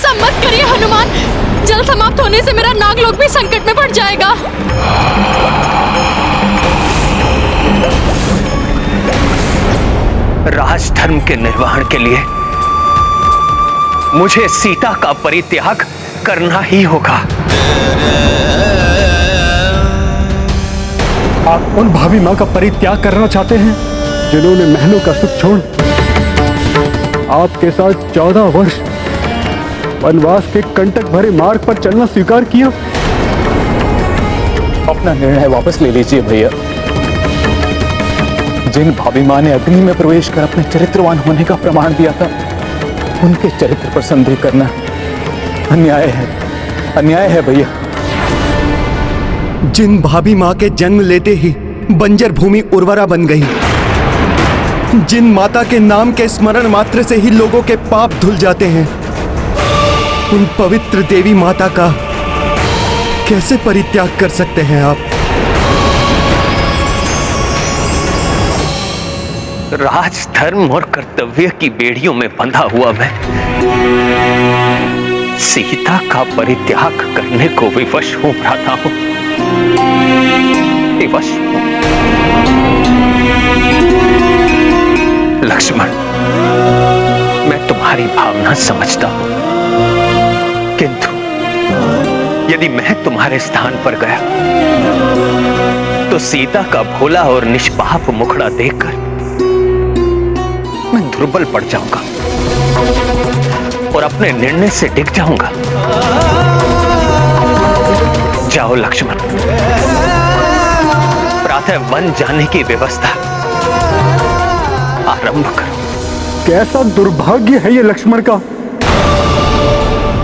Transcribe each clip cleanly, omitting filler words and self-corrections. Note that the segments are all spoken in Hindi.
ऐसा मत करिए हनुमान, जल समाप्त होने से मेरा नागलोक भी संकट में पड़ जाएगा। राजधर्म के निर्वहन के लिए मुझे सीता का परित्याग करना ही होगा। आप उन भाभी माँ का परित्याग करना चाहते हैं जिन्होंने महलों का सुख छोड़ आपके साथ 14 वर्ष वनवास के कंटक भरे मार्ग पर चलना स्वीकार किया? अपना निर्णय वापस ले लीजिए भैया। जिन भाभी माँ ने अग्नि में प्रवेश कर अपने चरित्रवान होने का प्रमाण दिया था, उनके चरित्र पर संदेह करना अन्याय है, अन्याय है भैया। जिन भाभी माँ के जन्म लेते ही बंजर भूमि उर्वरा बन गई, जिन माता के नाम के स्मरण मात्र से ही लोगों के पाप धुल जाते हैं, उन पवित्र देवी माता का कैसे परित्याग कर सकते हैं आप? राजधर्म और कर्तव्य की बेड़ियों में बंधा हुआ मैं सीता का परित्याग करने को विवश हूं भ्राता हूं, विवश हूं। लक्ष्मण, मैं तुम्हारी भावना समझता हूं, किंतु यदि मैं तुम्हारे स्थान पर गया तो सीता का भोला और निष्पाप मुखड़ा देखकर मैं दुर्बल पड़ जाऊंगा और अपने निर्णय से डिग जाऊंगा। जाओ लक्ष्मण, प्रातः वन जाने की व्यवस्था आरंभ करो। कैसा दुर्भाग्य है ये लक्ष्मण का।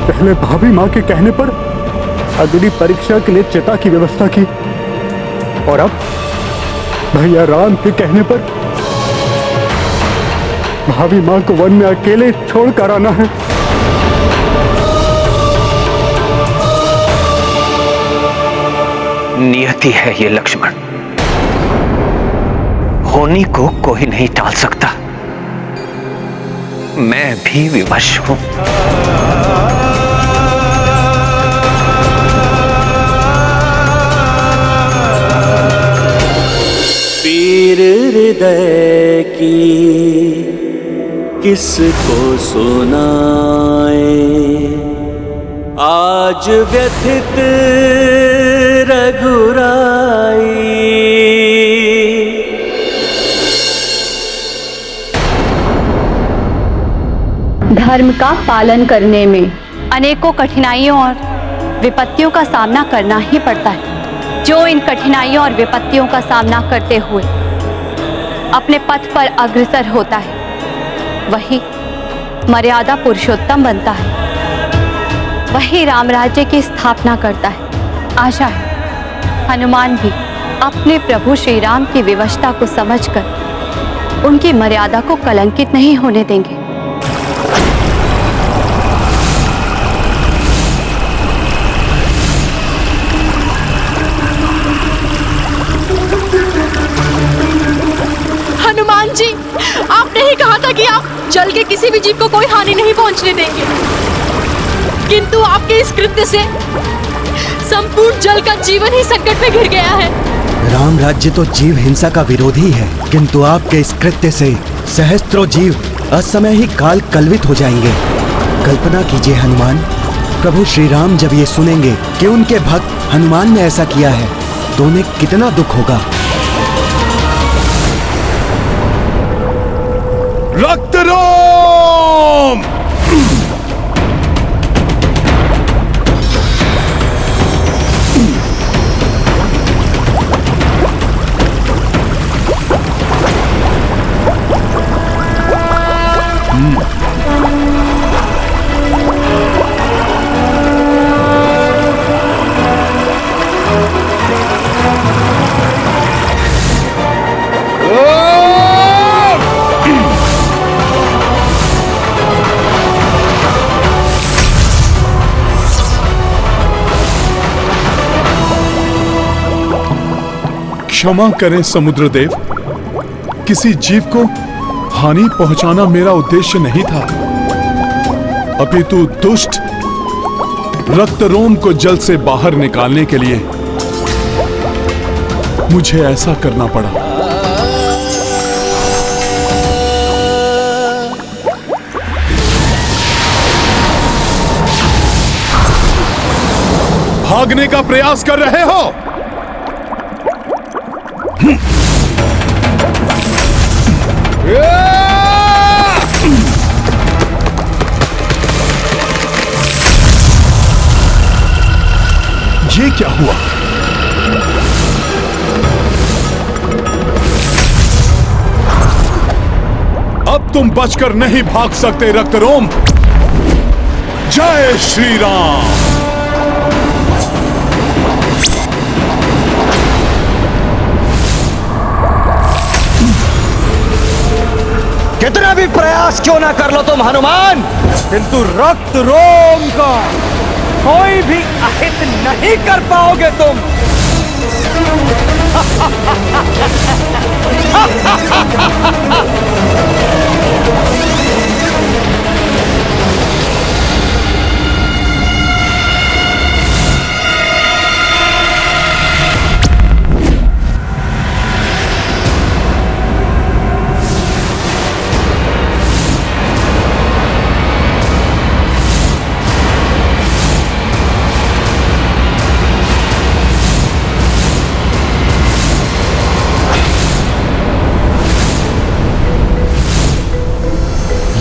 पहले भाभी माँ के कहने पर अग्नि परीक्षा के लिए चिता की व्यवस्था की, और अब भैया राम के कहने पर भाभी माँ को वन में अकेले छोड़कर आना है। नियति है ये लक्ष्मण, होनी को कोई नहीं टाल सकता। मैं भी विवश हूं। पीर हृदय की किसको सुनाए, आज व्यथित रघुराई। धर्म का पालन करने में अनेकों कठिनाइयों और विपत्तियों का सामना करना ही पड़ता है। जो इन कठिनाइयों और विपत्तियों का सामना करते हुए अपने पथ पर अग्रसर होता है, वही मर्यादा पुरुषोत्तम बनता है, वही राम राज्य की स्थापना करता है। आशा है हनुमान भी अपने प्रभु श्री राम की विवशता को समझकर उनकी मर्यादा को कलंकित नहीं होने देंगे। हनुमान जी, आपने ही कहा था कि आप जल के किसी भी जीव को कोई हानि नहीं पहुंचने देंगे, किंतु आपके इस कृत्य से संपूर्ण जल का जीवन ही संकट में घिर गया है। राम राज्य तो जीव हिंसा का विरोधी है, किंतु आपके इस कृत्य से सहस्त्रों जीव असमय ही काल कलवित हो जाएंगे। कल्पना कीजिए हनुमान, प्रभु श्री राम जब ये सुनेंगे कि उनके भक्त हनुमान ने ऐसा किया है तो उन्हें कितना दुख होगा। रक्तराम! क्षमा करें समुद्रदेव, किसी जीव को हानि पहुंचाना मेरा उद्देश्य नहीं था, अपितु दुष्ट रक्त रोम को जल से बाहर निकालने के लिए मुझे ऐसा करना पड़ा। भागने का प्रयास कर रहे हो? ये क्या हुआ? अब तुम बचकर नहीं भाग सकते रक्तरोम। जय श्री राम। कितना भी प्रयास क्यों ना कर लो तुम हनुमान, किंतु रक्त रोम का कोई भी अहित नहीं कर पाओगे तुम।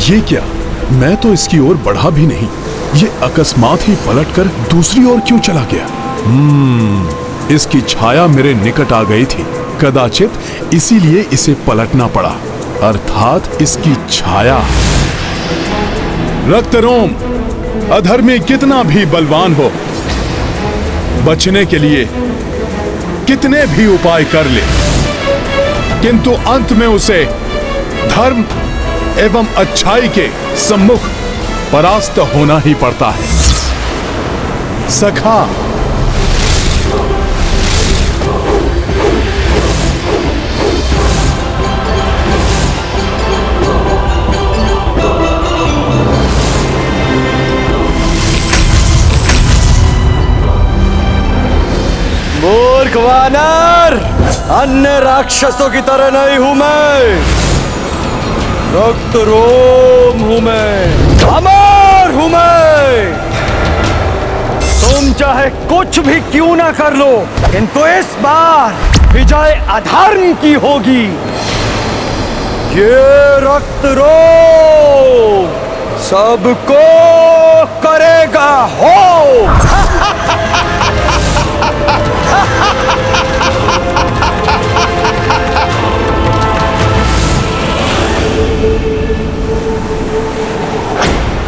ये क्या? मैं तो इसकी ओर बढ़ा भी नहीं, ये अकस्मात ही पलटकर दूसरी ओर क्यों चला गया? इसकी छाया मेरे निकट आ गई थी, कदाचित इसीलिए इसे पलटना पड़ा, अर्थात इसकी छाया। रक्तरोम अधर्मी कितना भी बलवान हो, बचने के लिए कितने भी उपाय कर ले, किंतु अंत में उसे धर्म एवं अच्छाई के सम्मुख परास्त होना ही पड़ता है। सखा, मूर्ख वानर, अन्य राक्षसों की तरह नहीं हूं मैं। रक्त रोम हूं मैं, अमर हूं मैं। तुम चाहे कुछ भी क्यों ना कर लो, किंतु इस बार विजय अधर्म की होगी। ये रक्त रोम सबको करेगा हो।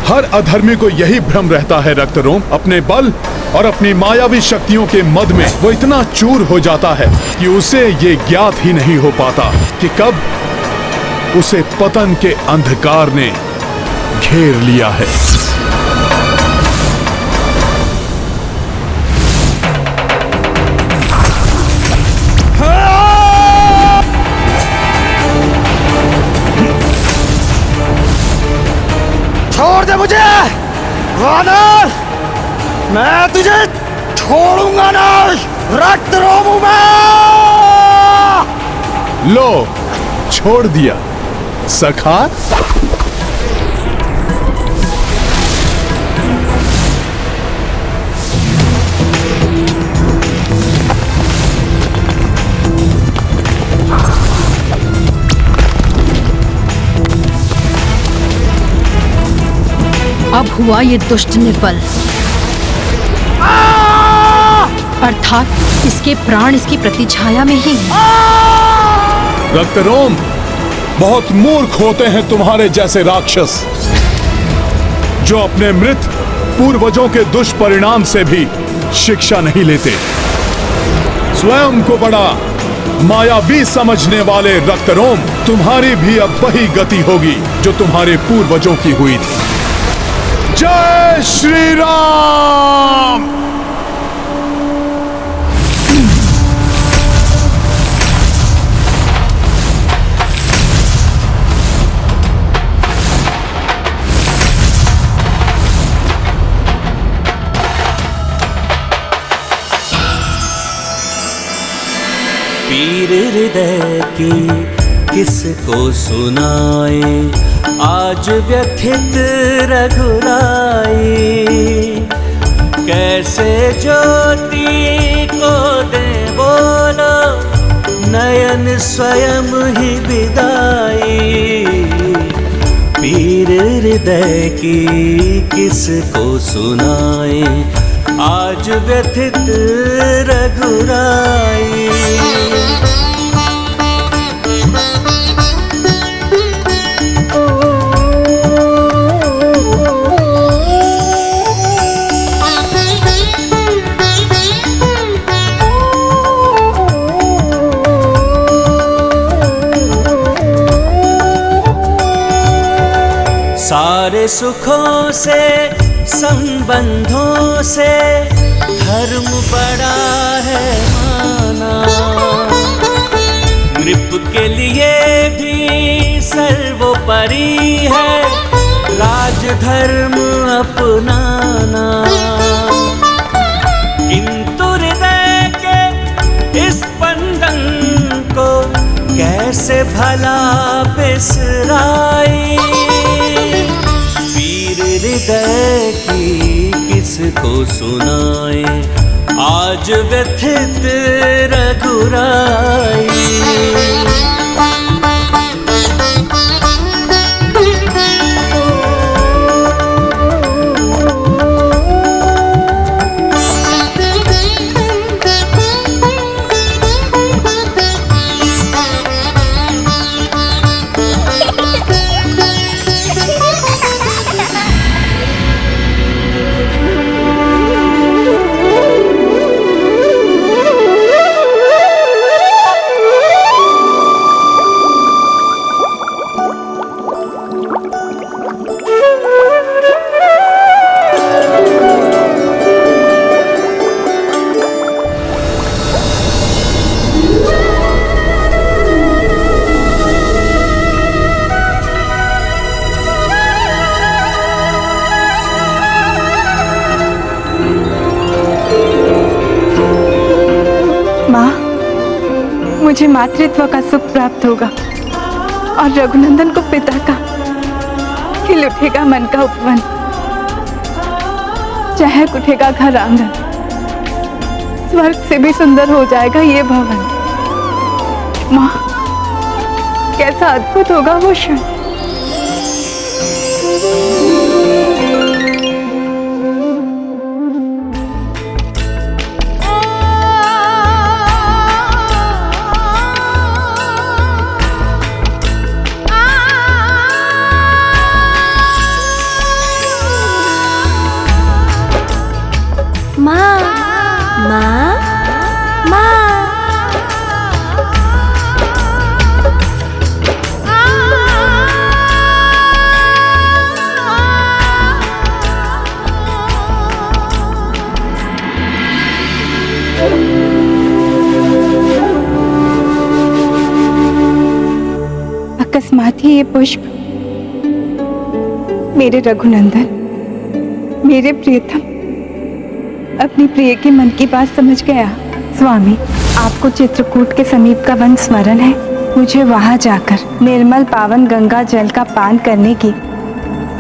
हर अधर्मी को यही भ्रम रहता है रक्तरोम, अपने बल और अपनी मायावी शक्तियों के मद में वो इतना चूर हो जाता है कि उसे ये ज्ञात ही नहीं हो पाता कि कब उसे पतन के अंधकार ने घेर लिया है। छोड़ दे मुझे वानर, मैं तुझे छोड़ूंगा नहीं। रक्त रोम हूं मैं। लो, छोड़ दिया सखा। अब हुआ ये दुष्ट निर्बल, अर्थात इसके प्राण इसकी प्रतिछाया में ही। रक्तरोम, बहुत मूर्ख होते हैं तुम्हारे जैसे राक्षस, जो अपने मृत पूर्वजों के दुष्परिणाम से भी शिक्षा नहीं लेते। स्वयं को बड़ा मायावी समझने वाले रक्तरोम, तुम्हारी भी अब वही गति होगी जो तुम्हारे पूर्वजों की हुई थी। जय श्री राम। पीर हृदय की किसको सुनाए, आज व्यथित रघुराई। कैसे ज्योति को दे बोलो, नयन स्वयं ही विदाई। पीर हृदय की किसको सुनाए, आज व्यथित रघुराई। सारे सुखों से संबंधों से धर्म बड़ा है माना। नृप के लिए भी सर्वोपरि है राजधर्म अपनाना। किंतु हृदय के इस स्पंदन को कैसे भला बिसराई। पीर हृदय की किसको सुनाए, आज व्यथित रघुराई। मुझे मातृत्व का सुख प्राप्त होगा और रघुनंदन को पिता का खिल उठेगा मन का उपवन, चहक उठेगा घर आंगन, स्वर्ग से भी सुंदर हो जाएगा ये भवन। माँ, कैसा अद्भुत होगा वो क्षण। अकस्मात ही ये पुष्प मेरे रघुनंदन, मेरे प्रियतम, अपनी प्रिय के मन की बात समझ गया। स्वामी, आपको चित्रकूट के समीप का वन स्मरण है? मुझे वहां जाकर निर्मल पावन गंगा जल का पान करने की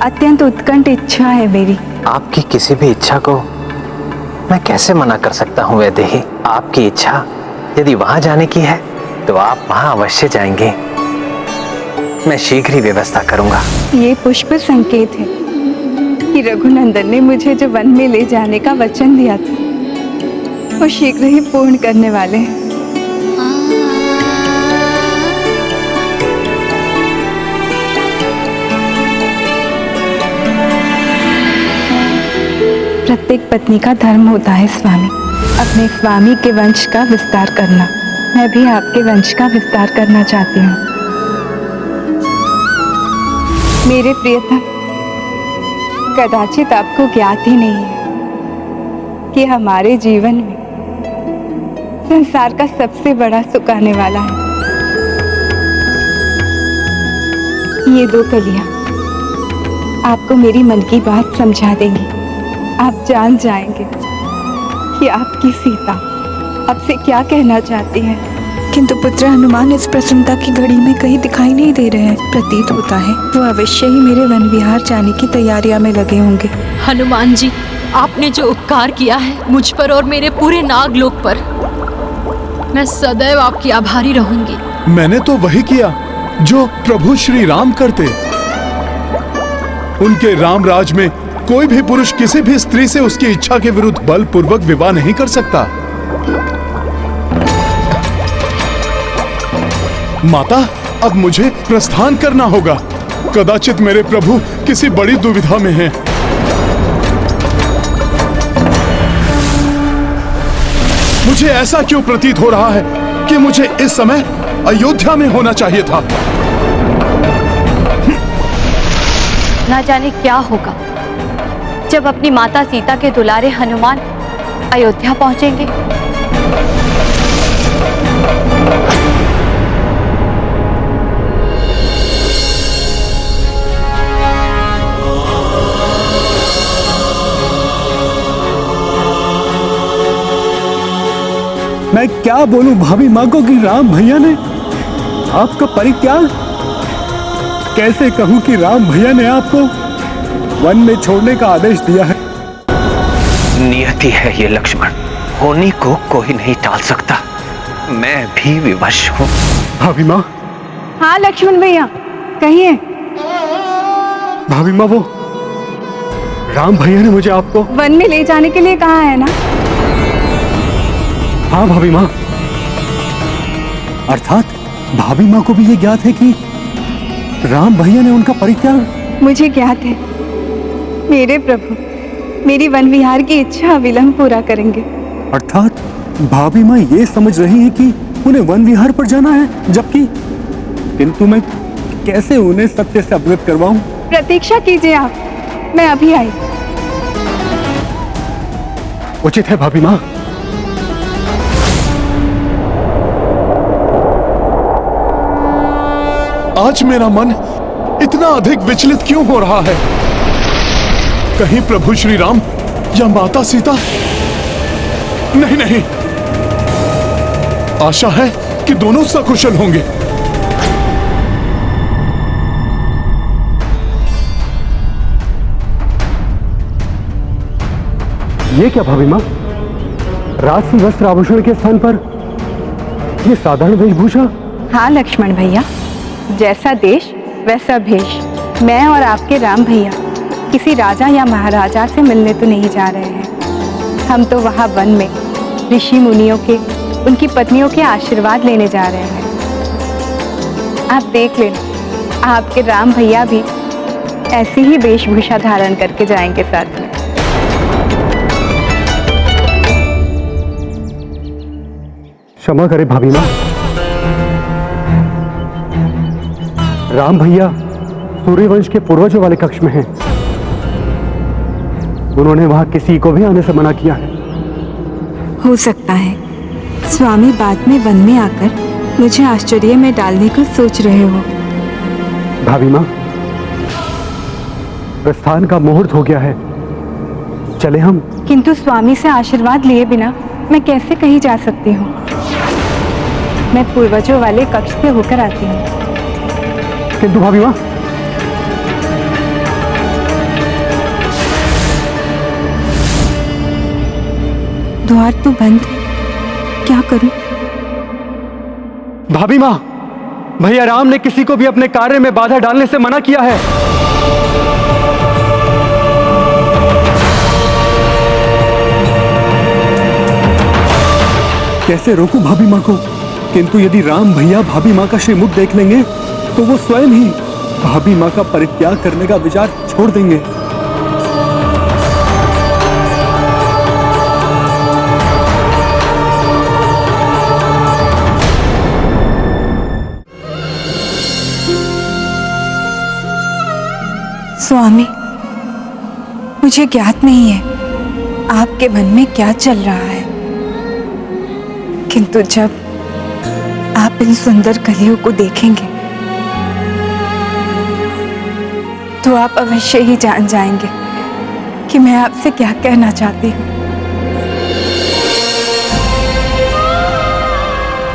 अत्यंत उत्कंठ इच्छा है मेरी। आपकी किसी भी इच्छा को मैं कैसे मना कर सकता हूँ वैदेही। आपकी इच्छा यदि वहां जाने की है तो आप वहां अवश्य जाएंगे। मैं शीघ्र ही व्यवस्था करूंगा। ये पुष्प संकेत है कि रघुनंदन ने मुझे जो वन में ले जाने का वचन दिया था वो शीघ्र ही पूर्ण करने वाले हैं। प्रत्येक पत्नी का धर्म होता है स्वामी, अपने स्वामी के वंश का विस्तार करना। मैं भी आपके वंश का विस्तार करना चाहती हूँ। मेरे प्रियतम, कदाचित आपको ज्ञात ही नहीं है कि हमारे जीवन में संसार का सबसे बड़ा सुख आने वाला है। ये दो कलियां आपको मेरी मन की बात समझा देंगी। आप जान जाएंगे कि आपकी सीता आपसे क्या कहना चाहती है। किंतु पुत्र हनुमान इस प्रसन्नता की घड़ी में कहीं दिखाई नहीं दे रहे हैं। प्रतीत होता है वो अवश्य ही मेरे वन विहार जाने की तैयारियां में लगे होंगे। हनुमान जी, आपने जो उपकार किया है मुझ पर और मेरे पूरे नागलोक पर, मैं सदैव आपकी आभारी रहूंगी। मैंने तो वही किया जो प्रभु श्री राम करते। उनके राम राज में कोई भी पुरुष किसी भी स्त्री से उसकी इच्छा के विरुद्ध बलपूर्वक विवाह नहीं कर सकता। माता, अब मुझे प्रस्थान करना होगा। कदाचित मेरे प्रभु किसी बड़ी दुविधा में हैं। मुझे ऐसा क्यों प्रतीत हो रहा है कि मुझे इस समय अयोध्या में होना चाहिए था। ना जाने क्या होगा जब अपनी माता सीता के दुलारे हनुमान अयोध्या पहुंचेंगे। मैं क्या बोलूं भाभी माँ को कि राम भैया ने आपका परित्याग, कैसे कहूं कि राम भैया ने आपको वन में छोड़ने का आदेश दिया है। नियति है ये लक्ष्मण, होनी को कोई नहीं टाल सकता। मैं भी विवश हूँ। भाभी माँ। हाँ लक्ष्मण भैया, कहिए। भाभी माँ, वो राम भैया ने मुझे आपको वन में ले जाने के लिए कहा है ना? हाँ भाभी माँ, अर्थात भाभी माँ को भी ये ज्ञात है कि राम भैया ने उनका परित्याग। मुझे ज्ञात है मेरे प्रभु मेरी वन विहार की इच्छा विलंब पूरा करेंगे। अर्थात भाभी माँ ये समझ रही है कि उन्हें वन विहार पर जाना है, जबकि किंतु मैं कैसे उन्हें सत्य से अवगत करवाऊं? प्रतीक्षा कीजिए आप, मैं अभी आई। उचित है भाभी माँ। आज मेरा मन इतना अधिक विचलित क्यों हो रहा है? कहीं प्रभु श्री राम या माता सीता? नहीं नहीं, आशा है कि दोनों सकुशल होंगे। ये क्या भाभी माँ, राजसी वस्त्र आभूषण के स्थान पर ये साधारण वेशभूषा? हाँ लक्ष्मण भैया, जैसा देश वैसा भेष। मैं और आपके राम भैया किसी राजा या महाराजा से मिलने तो नहीं जा रहे हैं। हम तो वहाँ वन में ऋषि मुनियों के, उनकी पत्नियों के आशीर्वाद लेने जा रहे हैं। आप देख लेना, आपके राम भैया भी ऐसी ही वेशभूषा धारण करके जाएंगे साथ में। क्षमा करे भाभी माँ, राम भैया सूर्यवंश के पूर्वजों वाले कक्ष में हैं। उन्होंने वहां किसी को भी आने से मना किया है। हो सकता है स्वामी बाद में वन में आकर मुझे आश्चर्य में डालने को सोच रहे हो। भाभी माँ, प्रस्थान का मुहूर्त हो गया है, चले हम। किंतु स्वामी से आशीर्वाद लिए बिना मैं कैसे कहीं जा सकती हूँ? मैं पूर्वजों वाले कक्ष से होकर आती हूँ। किंतु भाभी माँ, द्वार तो बंद है, क्या करूं? भाभी माँ, भैया राम ने किसी को भी अपने कार्य में बाधा डालने से मना किया है। कैसे रोकूं भाभी माँ को? किंतु यदि राम भैया भाभी माँ का श्रीमुख देख लेंगे तो वो स्वयं ही भाभी माँ का परित्याग करने का विचार छोड़ देंगे। स्वामी, मुझे ज्ञात नहीं है आपके मन में क्या चल रहा है, किंतु जब आप इन सुंदर कलियों को देखेंगे तो आप अवश्य ही जान जाएंगे कि मैं आपसे क्या कहना चाहती हूँ।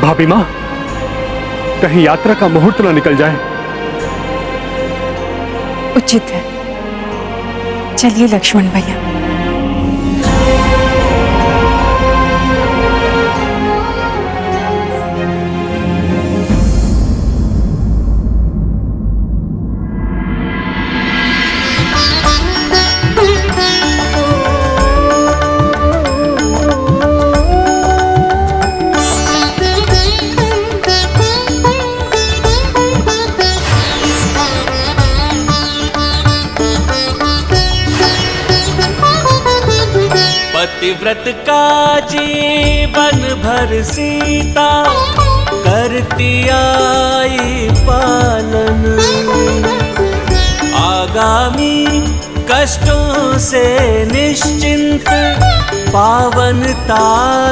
भाभी माँ, कहीं यात्रा का मुहूर्त ना निकल जाए। उचित है। चलिए लक्ष्मण भैया। पतिव्रत का जीवन भर सीता करती आई पालन, आगामी कष्टों से निश्चिंत, पावनता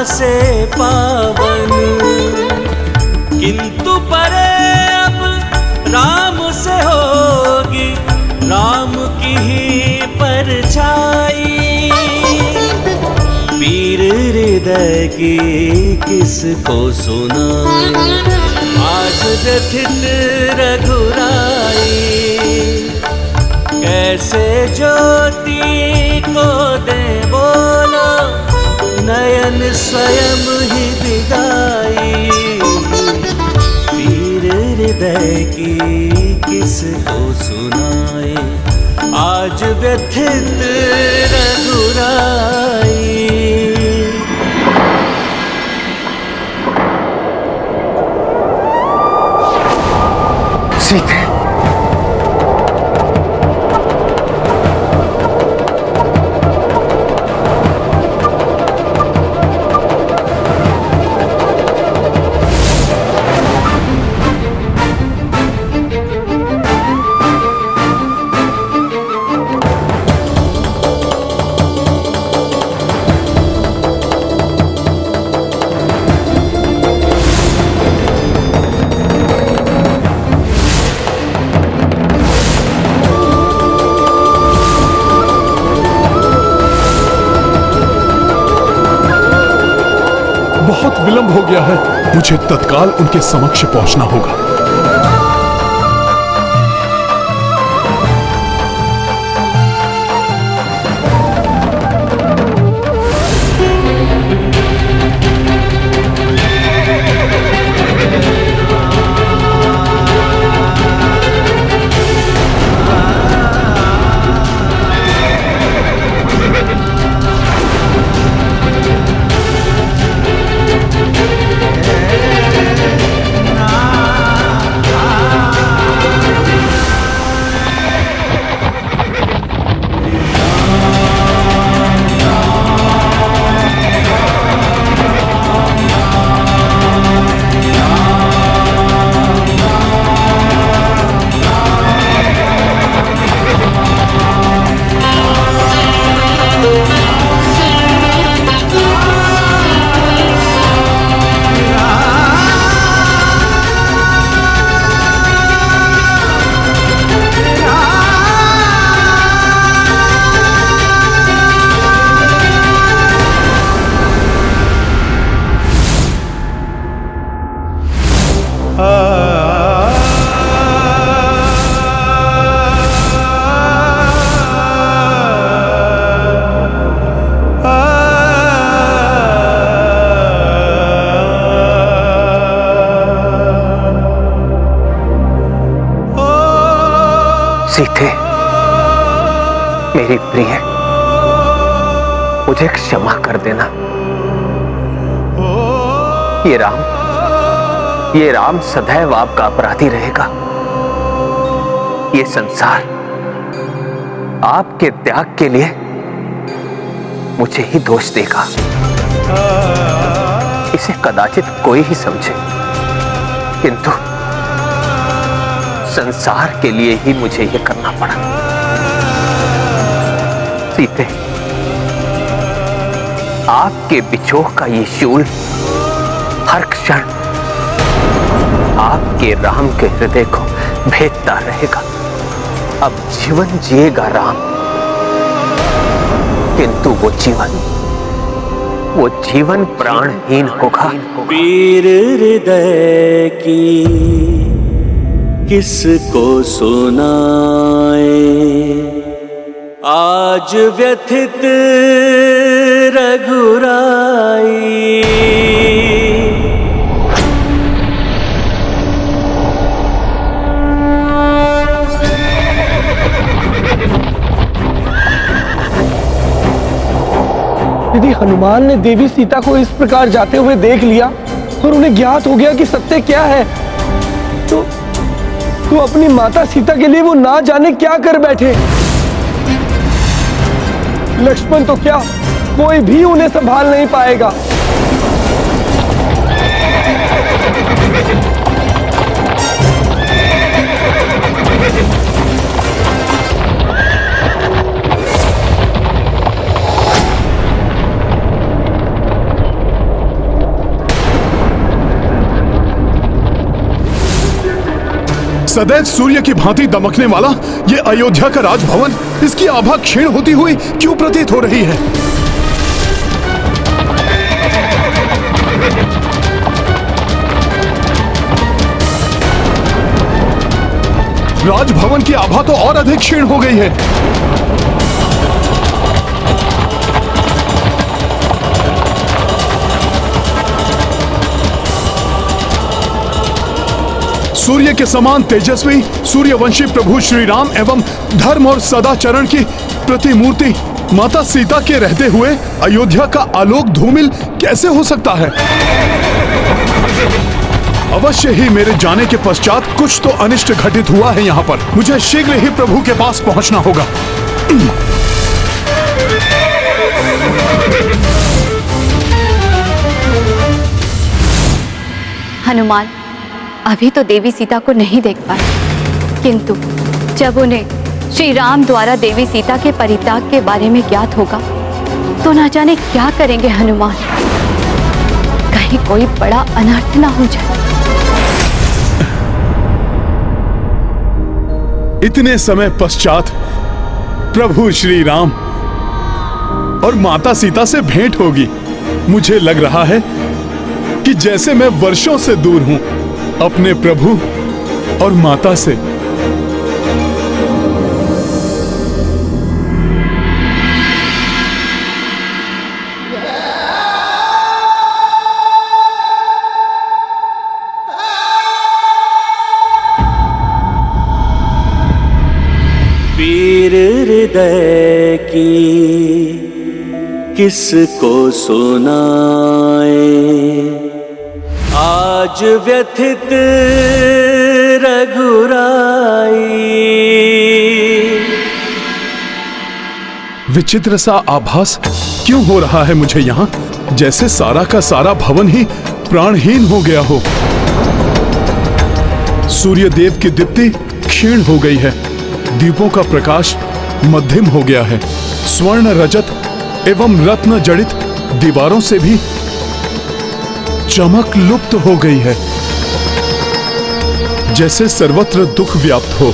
से पावन। किंतु परे अब राम से होगी राम की ही परछाई, वीर हृदय की किसको सुनाए आज व्यथित रघुराई। कैसे ज्योति को दे बोलो नयन स्वयं ही दिगाई, वीर हृदय की किसको सुनाए आज व्यथित रघुराई। सीते, बहुत विलंब हो गया है, मुझे तत्काल उनके समक्ष पहुंचना होगा। सीते, मेरी प्रिय, मुझे क्षमा कर देना। ये राम सदैव आपका अपराधी रहेगा। ये संसार आपके त्याग के लिए मुझे ही दोष देगा। इसे कदाचित कोई ही समझे, किंतु संसार के लिए ही मुझे यह करना पड़ा। सीते, आपके बिछोह का ये शूल हर क्षण आपके राम के हृदय को भेदता रहेगा। अब जीवन जिएगा राम, किंतु वो जीवन वो जीवन प्राणहीन होगा। पीर हृदय की किसको सुनाए, आज व्यथित रघुराई। यदि हनुमान ने देवी सीता को इस प्रकार जाते हुए देख लिया और उन्हें ज्ञात हो गया कि सत्य क्या है, तो अपनी माता सीता के लिए वो ना जाने क्या कर बैठे। लक्ष्मण तो क्या, कोई भी उन्हें संभाल नहीं पाएगा। सदैव सूर्य की भांति दमकने वाला ये अयोध्या का राजभवन, इसकी आभा क्षीण होती हुई क्यों प्रतीत हो रही है? राजभवन की आभा तो और अधिक क्षीण हो गई है। सूर्य के समान तेजस्वी सूर्यवंशी प्रभु श्री राम एवं धर्म और सदाचरण की प्रतिमूर्ति माता सीता के रहते हुए अयोध्या का आलोक धूमिल कैसे हो सकता है? अवश्य ही मेरे जाने के पश्चात कुछ तो अनिष्ट घटित हुआ है यहाँ पर। मुझे शीघ्र ही प्रभु के पास पहुंचना होगा। हनुमान अभी तो देवी सीता को नहीं देख पाए, किंतु जब उन्हें श्री राम द्वारा देवी सीता के परित्याग के बारे में ज्ञात होगा तो ना जाने क्या करेंगे हनुमान। कहीं कोई बड़ा अनर्थ ना हो जाए। इतने समय पश्चात प्रभु श्री राम और माता सीता से भेंट होगी। मुझे लग रहा है कि जैसे मैं वर्षों से दूर हूं अपने प्रभु और माता से। पीर हृदय की किसको सुनाए, आज व्यथित रघुराई। विचित्र सा आभास क्यों हो रहा है मुझे यहाँ, जैसे सारा का सारा भवन ही प्राणहीन हो गया हो। सूर्य देव की दीप्ति क्षीण हो गई है, दीपों का प्रकाश मध्यम हो गया है, स्वर्ण रजत एवं रत्न जड़ित दीवारों से भी चमक लुप्त हो गई है, जैसे सर्वत्र दुख व्याप्त हो।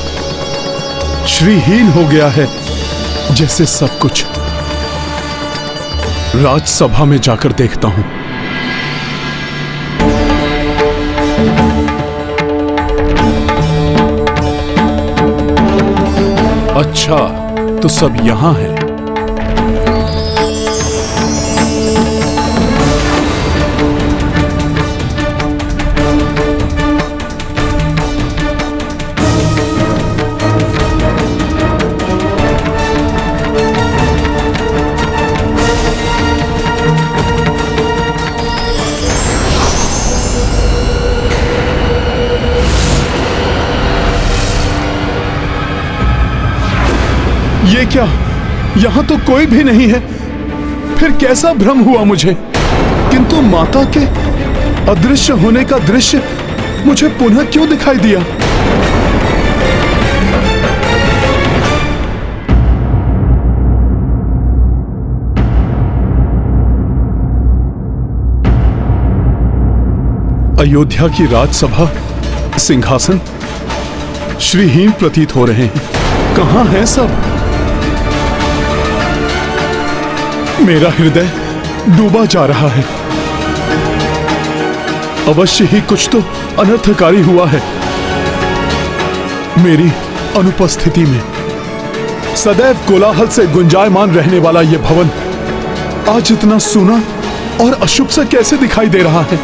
श्रीहीन हो गया है जैसे सब कुछ। राजसभा में जाकर देखता हूं। अच्छा, तो सब यहां है। ये क्या, यहां तो कोई भी नहीं है। फिर कैसा भ्रम हुआ मुझे, किंतु माता के अदृश्य होने का दृश्य मुझे पुनः क्यों दिखाई दिया? अयोध्या की राजसभा सिंहासन श्रीहीन प्रतीत हो रहे हैं। कहां है सब? मेरा हृदय डूबा जा रहा है। अवश्य ही कुछ तो अनर्थकारी हुआ है। मेरी अनुपस्थिति में सदैव कोलाहल से गुंजायमान रहने वाला यह भवन आज इतना सूना और अशुभ सा कैसे दिखाई दे रहा है?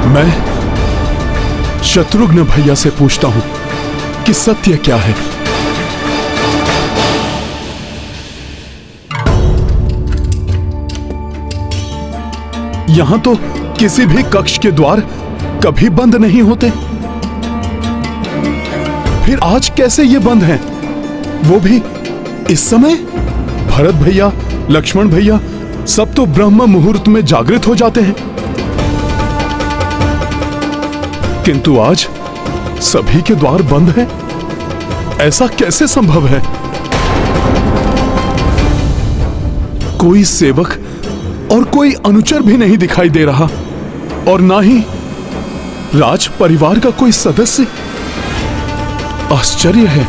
मैं शत्रुघ्न भैया से पूछता हूं कि सत्य क्या है। यहां तो किसी भी कक्ष के द्वार कभी बंद नहीं होते, फिर आज कैसे ये बंद हैं? वो भी इस समय? भरत भैया, लक्ष्मण भैया सब तो ब्रह्म मुहूर्त में जागृत हो जाते हैं, किंतु आज सभी के द्वार बंद हैं। ऐसा कैसे संभव है? कोई सेवक और कोई अनुचर भी नहीं दिखाई दे रहा, और ना ही राज परिवार का कोई सदस्य। आश्चर्य है,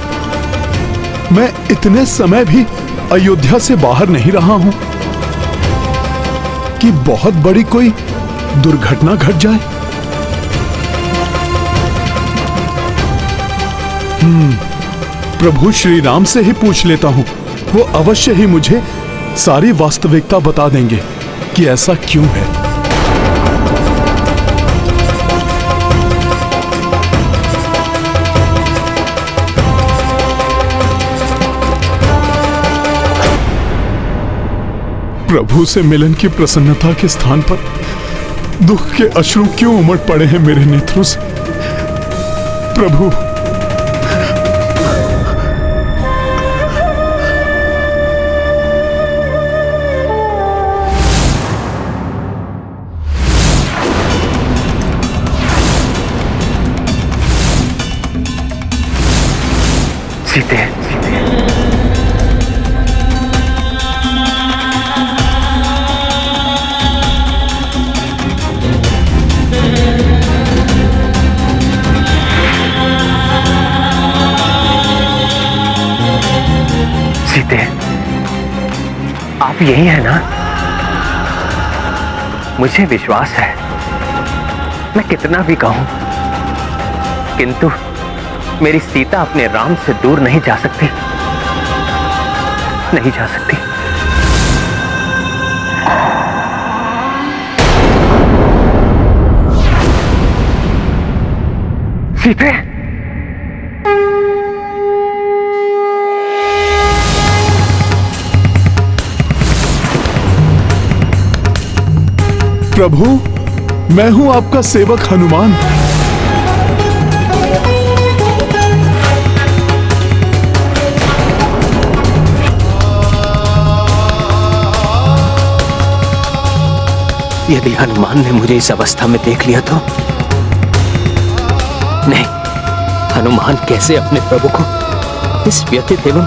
मैं इतने समय भी अयोध्या से बाहर नहीं रहा हूं कि बहुत बड़ी कोई दुर्घटना घट जाए। प्रभु श्री राम से ही पूछ लेता हूं, वो अवश्य ही मुझे सारी वास्तविकता बता देंगे कि ऐसा क्यों है। प्रभु से मिलन की प्रसन्नता के स्थान पर दुख के अश्रु क्यों उमड़ पड़े हैं मेरे नेत्रों से? प्रभु, सीते, सीते, आप यही है ना? मुझे विश्वास है, मैं कितना भी कहूं, किंतु मेरी सीता अपने राम से दूर नहीं जा सकती, नहीं जा सकती। सीते, प्रभु, मैं हूं आपका सेवक हनुमान। यदि हनुमान ने मुझे इस अवस्था में देख लिया तो? नहीं, हनुमान कैसे अपने प्रभु को इस व्यथित एवं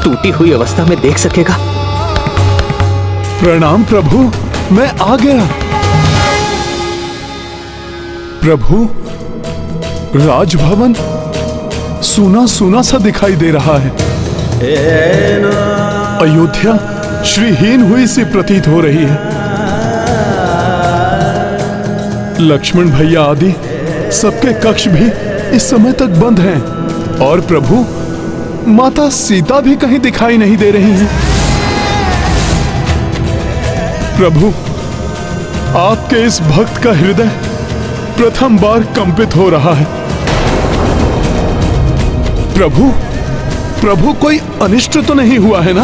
टूटी हुई अवस्था में देख सकेगा? प्रणाम प्रभु, मैं आ गया। प्रभु, राजभवन सूना सूना सा दिखाई दे रहा है। अयोध्या श्रीहीन हुई सी प्रतीत हो रही है। लक्ष्मण भैया आदि सबके कक्ष भी इस समय तक बंद हैं, और प्रभु, माता सीता भी कहीं दिखाई नहीं दे रही हैं। प्रभु, आपके इस भक्त का हृदय प्रथम बार कंपित हो रहा है। प्रभु, प्रभु कोई अनिष्ट तो नहीं हुआ है ना?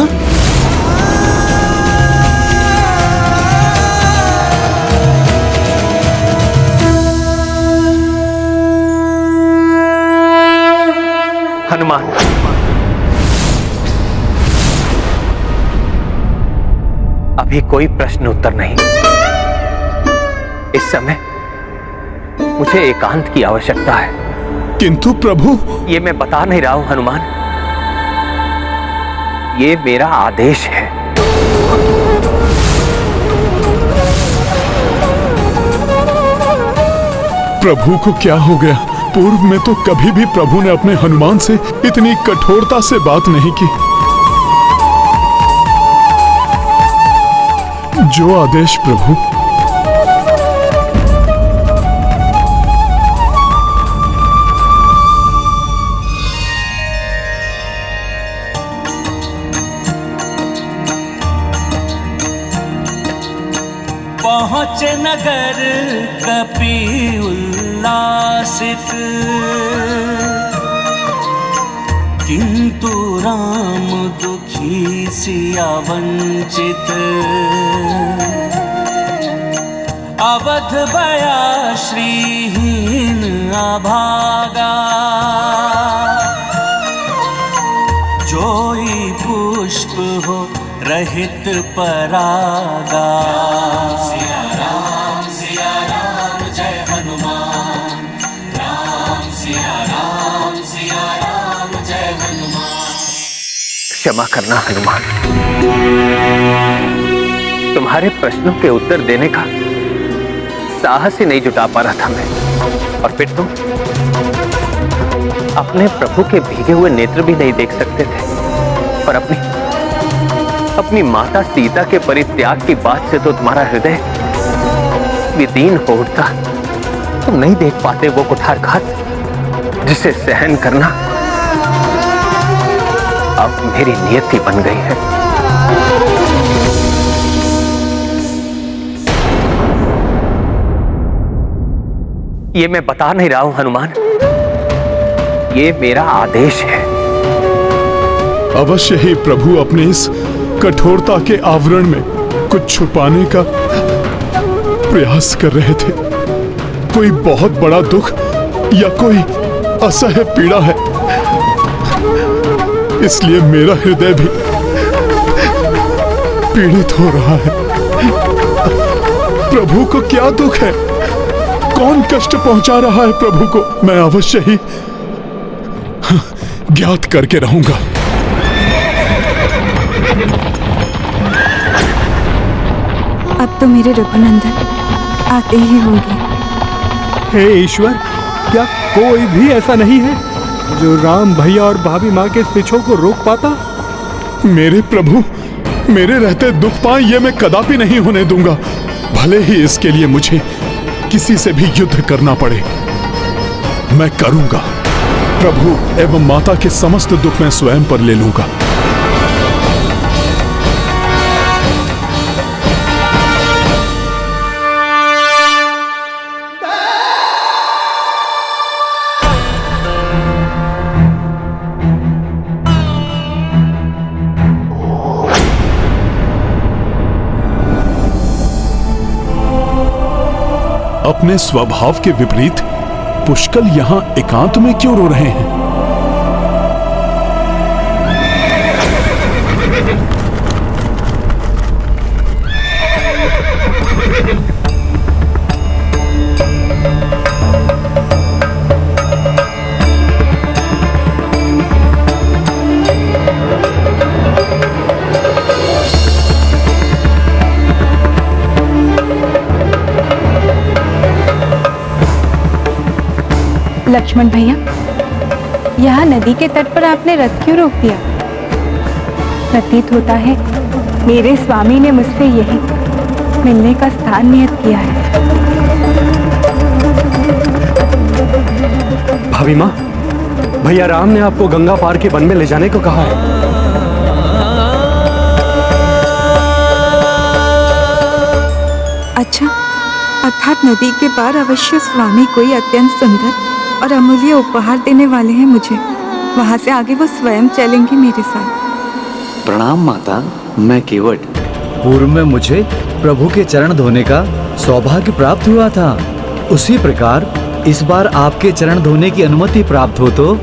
हनुमान, अभी कोई प्रश्न उत्तर नहीं। इस समय मुझे एकांत की आवश्यकता है। किंतु प्रभु, ये मैं बता नहीं रहा हूं हनुमान, ये मेरा आदेश है। प्रभु को क्या हो गया? पूर्व में तो कभी भी प्रभु ने अपने हनुमान से इतनी कठोरता से बात नहीं की। जो आदेश प्रभु। पहुँचे नगर कपि उल्लासित, किंतु राम दुखी सिया वंचित। अवध बया श्रीहीन अभागा, जोई पुष्प हो रहित परागा। सिया राम जय हनुमान, राम सिया राम जय हनुमान। क्षमा करना हनुमान, तुम्हारे प्रश्नों के उत्तर देने का साहस ही नहीं जुटा पा रहा था मैं। और फिर तुम अपने प्रभु के भीगे हुए नेत्र भी नहीं देख सकते थे, पर अपनी माता सीता के परित्याग की बात से तो तुम्हारा हृदय विदीन हो उठता। तुम नहीं देख पाते वो कुठारघात जिसे सहन करना अब मेरी नियति बन गई है। ये मैं बता नहीं रहा हूं हनुमान, ये मेरा आदेश है। अवश्य ही प्रभु अपने इस कठोरता के आवरण में कुछ छुपाने का प्रयास कर रहे थे। कोई बहुत बड़ा दुख या कोई असह्य पीड़ा है, इसलिए मेरा हृदय भी पीड़ित हो रहा है। प्रभु को क्या दुख है? कौन कष्ट पहुंचा रहा है प्रभु को? मैं अवश्य ही ज्ञात करके रहूंगा। अब तो मेरे रघुनंदन आते ही होंगे। हे ईश्वर, क्या कोई भी ऐसा नहीं है जो राम भैया और भाभी माँ के शिक्षों को रोक पाता? मेरे प्रभु मेरे रहते दुख पाए, ये मैं कदापि नहीं होने दूंगा। भले ही इसके लिए मुझे किसी से भी युद्ध करना पड़े, मैं करूंगा। प्रभु एवं माता के समस्त दुख मैं स्वयं पर ले लूंगा। अपने स्वभाव के विपरीत पुष्कल यहां एकांत में क्यों रो रहे हैं? लक्ष्मण भैया, यहाँ नदी के तट पर आपने रथ क्यों रोक दिया? प्रतीत होता है मेरे स्वामी ने मुझसे यही मिलने का स्थान नियत किया है। भाभी माँ, भैया राम ने आपको गंगा पार के वन में ले जाने को कहा है। अच्छा, अर्थात नदी के पार अवश्य स्वामी कोई अत्यंत सुंदर और अमूल्य उपहार देने वाले हैं मुझे। वहां से आगे वो स्वयं चलेंगे मेरे साथ। प्रणाम माता, मैं केवट। पूर्व में मुझे प्रभु के चरण धोने का सौभाग्य प्राप्त हुआ था, उसी प्रकार इस बार आपके चरण धोने की अनुमति प्राप्त हो तो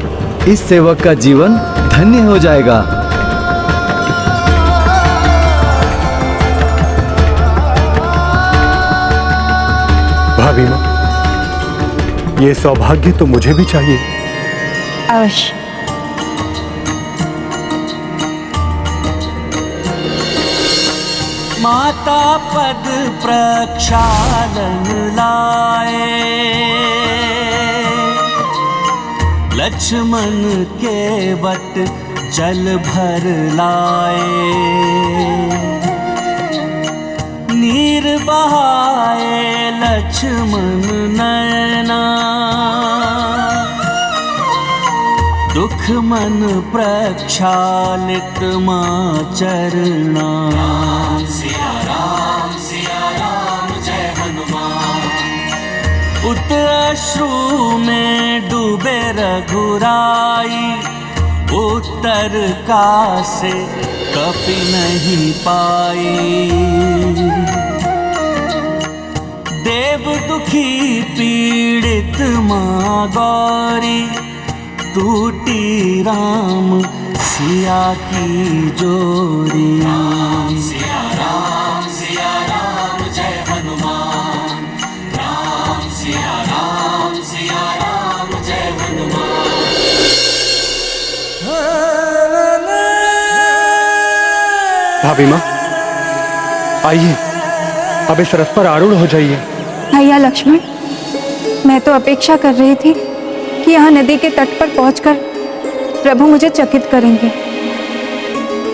इस सेवक का जीवन धन्य हो जाएगा। भाभी माँ, ये सौभाग्य तो मुझे भी चाहिए। अवश्य। माता पद प्रक्षालन लाए, लक्ष्मण के वट जल भर लाए। लक्ष्मण नयना दुख मन प्रक्षालित मां चरना। सिया राम जय हनुमान। उत अश्रु में डूबे रघुराई उत्तर कासे कपि नहीं पाई। देव दुखी पीड़ित मां गौरी टूटी राम सिया की जोड़ी। सिया राम जय हनुमान। राम सिया राम जय हनुमान। भाभी माँ आइए, अब इस रथ पर आरूढ़ हो जाइए। भैया लक्ष्मण, मैं तो अपेक्षा कर रही थी कि यहाँ नदी के तट पर पहुंचकर प्रभु मुझे चकित करेंगे,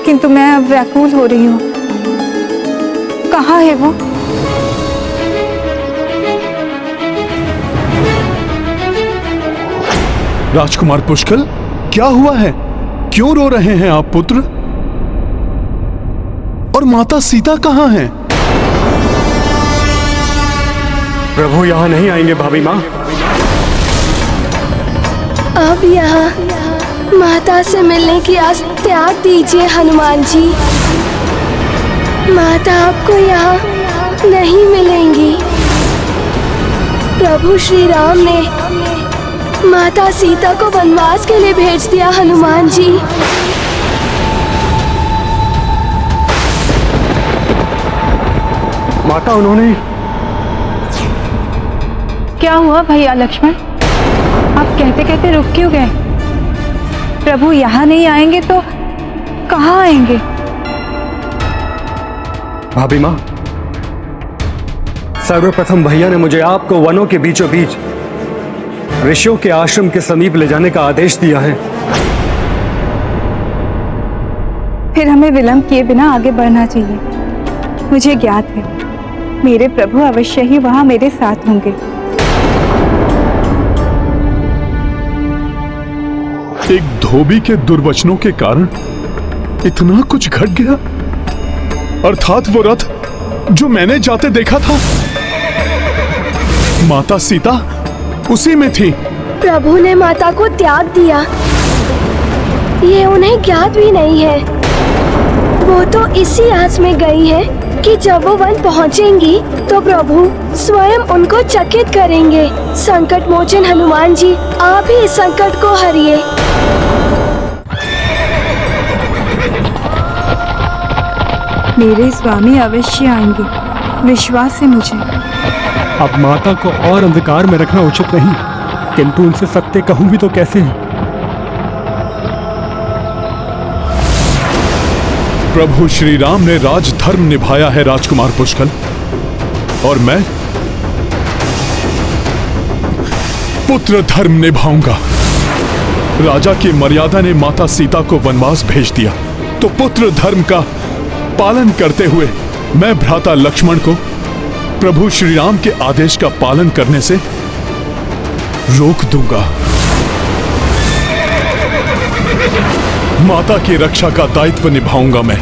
किंतु मैं अब व्याकुल हो रही हूँ। कहाँ है वो? राजकुमार पुष्कल, क्या हुआ है? क्यों रो रहे हैं आप पुत्र? और माता सीता कहाँ हैं? प्रभु यहाँ नहीं आएंगे भाभी माँ। अब यहाँ माता से मिलने की आस त्याग दीजिए हनुमान जी। माता आपको यहाँ नहीं मिलेंगी। प्रभु श्री राम ने माता सीता को वनवास के लिए भेज दिया हनुमान जी। माता उन्होंने। क्या हुआ भैया लक्ष्मण? आप कहते कहते रुक क्यों गए? प्रभु यहाँ नहीं आएंगे तो कहाँ आएंगे? भाभी माँ, सर्वप्रथम भैया ने मुझे आपको वनों के बीचों बीच ऋषियों के आश्रम के समीप ले जाने का आदेश दिया है। फिर हमें विलंब किए बिना आगे बढ़ना चाहिए। मुझे ज्ञात है मेरे प्रभु अवश्य ही वहां मेरे साथ होंगे। एक धोबी के दुर्वचनों के कारण इतना कुछ घट गया। अर्थात वो रथ जो मैंने जाते देखा था, माता सीता उसी में थी। प्रभु ने माता को त्याग दिया, ये उन्हें ज्ञात भी नहीं है। वो तो इसी आस में गई है कि जब वो वन पहुंचेंगी तो प्रभु स्वयं उनको चकित करेंगे। संकट मोचन हनुमान जी, आप ही इस संकट को हरिए। मेरे स्वामी अवश्य आएंगे, विश्वास है मुझे। अब माता को और अंधकार में रखना उचित नहीं, किंतु उनसे सत्य कहूं भी तो कैसे? प्रभु श्री राम ने राजधर्म निभाया है राजकुमार पुष्कल, और मैं पुत्र धर्म निभाऊंगा। राजा की मर्यादा ने माता सीता को वनवास भेज दिया, तो पुत्र धर्म का पालन करते हुए मैं भ्राता लक्ष्मण को प्रभु श्री राम के आदेश का पालन करने से रोक दूंगा। माता की रक्षा का दायित्व निभाऊंगा मैं।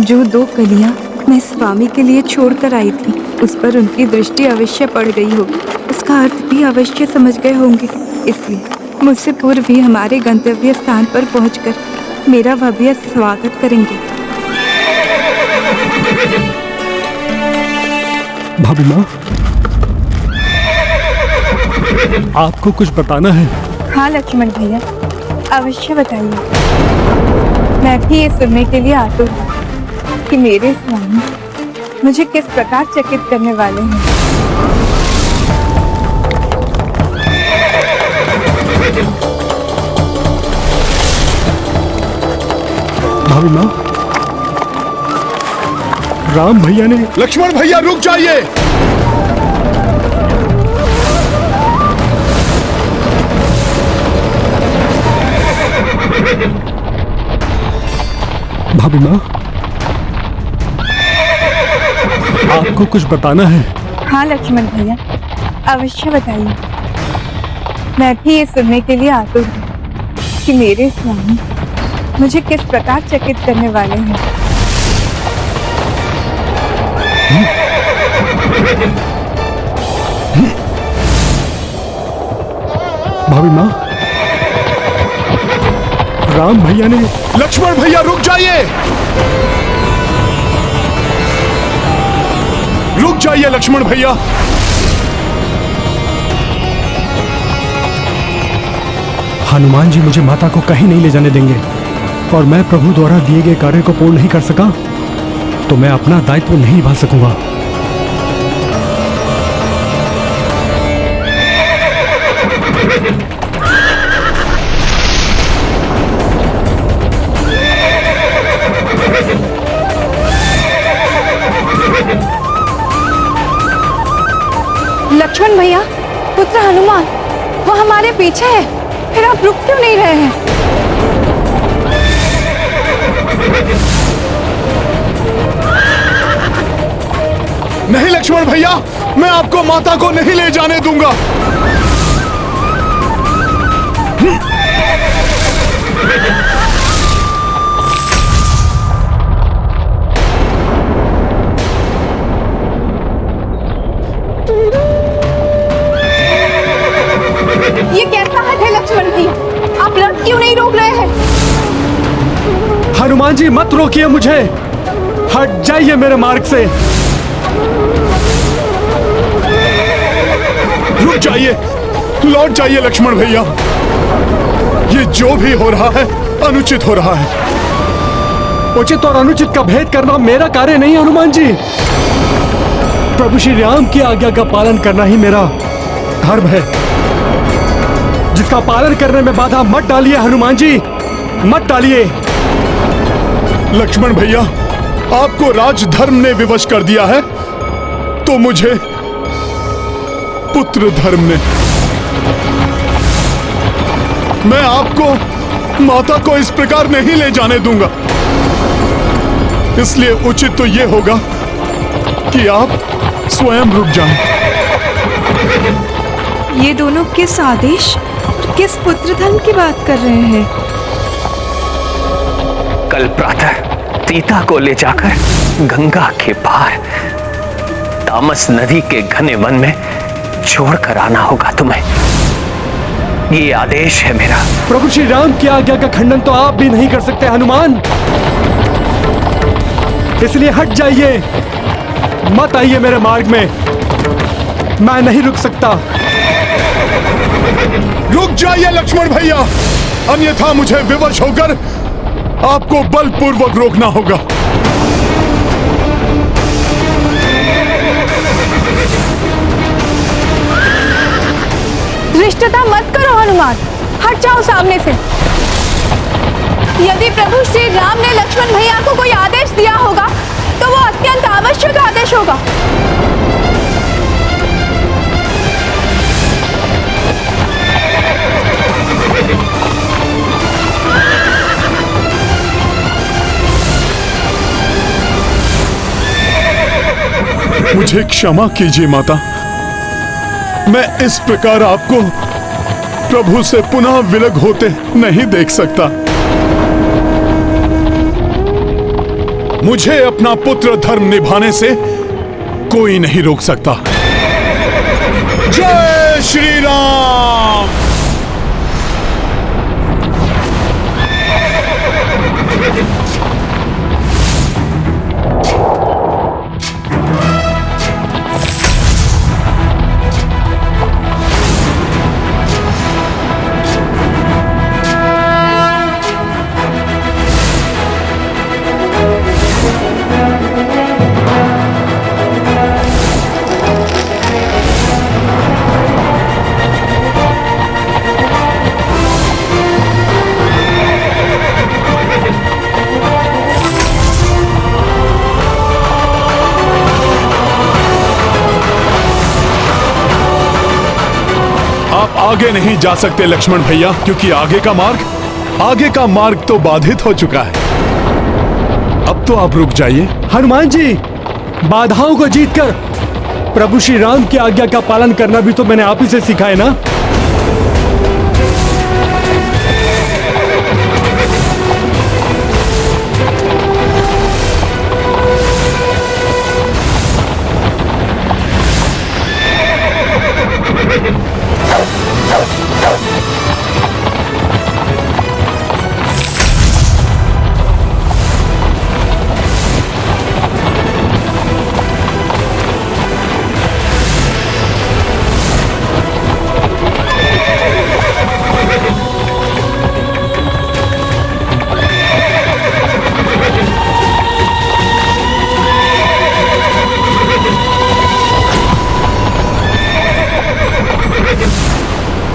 जो दो कलियां मैं स्वामी के लिए छोड़कर आई थी, उस पर उनकी दृष्टि अवश्य पड़ गई होगी। उसका अर्थ भी अवश्य समझ गए होंगे, इसलिए मुझसे पूर्व ही हमारे गंतव्य स्थान पर पहुंचकर मेरा भव्य स्वागत करेंगे। भाभी माँ, आपको कुछ बताना है। हाँ लक्ष्मण भैया, अवश्य बताइए। मैं भी ये सुनने के लिए आतुर हूँ कि मेरे स्वामी मुझे किस प्रकार चकित करने वाले हैं। भाभी माँ, राम भैया ने। लक्ष्मण भैया रुक जाइए। भाभी माँ, आपको कुछ बताना है। हाँ लक्ष्मण भैया, अवश्य बताइए। मैं भी ये सुनने के लिए आतुर हूँ कि मेरे स्वामी मुझे किस प्रकार चकित करने वाले हैं। भाभी माँ, राम भैया ने। लक्ष्मण भैया रुक जाइए। रुक जाइए लक्ष्मण भैया। हनुमान जी मुझे माता को कहीं नहीं ले जाने देंगे और मैं प्रभु द्वारा दिए गए कार्य को पूर्ण नहीं कर सका तो मैं अपना दायित्व नहीं निभा सकूंगा। लक्ष्मण भैया, पुत्र हनुमान, वो हमारे पीछे है। फिर आप रुक क्यों नहीं रहे हैं? नहीं लक्ष्मण भैया, मैं आपको माता को नहीं ले जाने दूंगा। ये कैसा हट है लक्ष्मण भैया? आप रथ क्यों नहीं रोक रहे हैं? हनुमान जी मत रोकिए मुझे, हट जाइए मेरे मार्ग से। रुक जाइए, लौट जाइए लक्ष्मण भैया। ये जो भी हो रहा है अनुचित हो रहा है। उचित और अनुचित का भेद करना मेरा कार्य नहीं हनुमान जी। प्रभु श्री राम की आज्ञा का पालन करना ही मेरा धर्म है, जिसका पालन करने में बाधा मत डालिए हनुमान जी, मत डालिए। लक्ष्मण भैया, आपको राजधर्म ने विवश कर दिया है तो मुझे पुत्र धर्म ने। मैं आपको माता को इस प्रकार नहीं ले जाने दूंगा। इसलिए उचित तो यह होगा कि आप स्वयं रुक जाएं। ये दोनों किस आदेश, किस पुत्र धर्म की बात कर रहे हैं? कल प्रातः सीता को ले जाकर गंगा के पार तामस नदी के घने वन में छोड़कर आना होगा तुम्हें। ये आदेश है मेरा। प्रभु श्री राम की आज्ञा का खंडन तो आप भी नहीं कर सकते हनुमान, इसलिए हट जाइए, मत आइए मेरे मार्ग में। मैं नहीं रुक सकता। रुक जाइए लक्ष्मण भैया, अन्यथा मुझे विवश होकर आपको बलपूर्वक रोकना होगा। धृष्टता मत करो हनुमान, हट जाओ सामने से। यदि प्रभु श्री राम ने लक्ष्मण भैया को कोई आदेश दिया होगा तो वो अत्यंत आवश्यक आदेश होगा। मुझे क्षमा कीजिए माता, मैं इस प्रकार आपको प्रभु से पुनः विलग होते नहीं देख सकता। मुझे अपना पुत्र धर्म निभाने से कोई नहीं रोक सकता। जय श्री राम। आगे नहीं जा सकते लक्ष्मण भैया, क्योंकि आगे का मार्ग तो बाधित हो चुका है। अब तो आप रुक जाइए। हनुमान जी, बाधाओं को जीतकर प्रभु श्री राम की आज्ञा का पालन करना भी तो मैंने आप ही से सीखा है ना।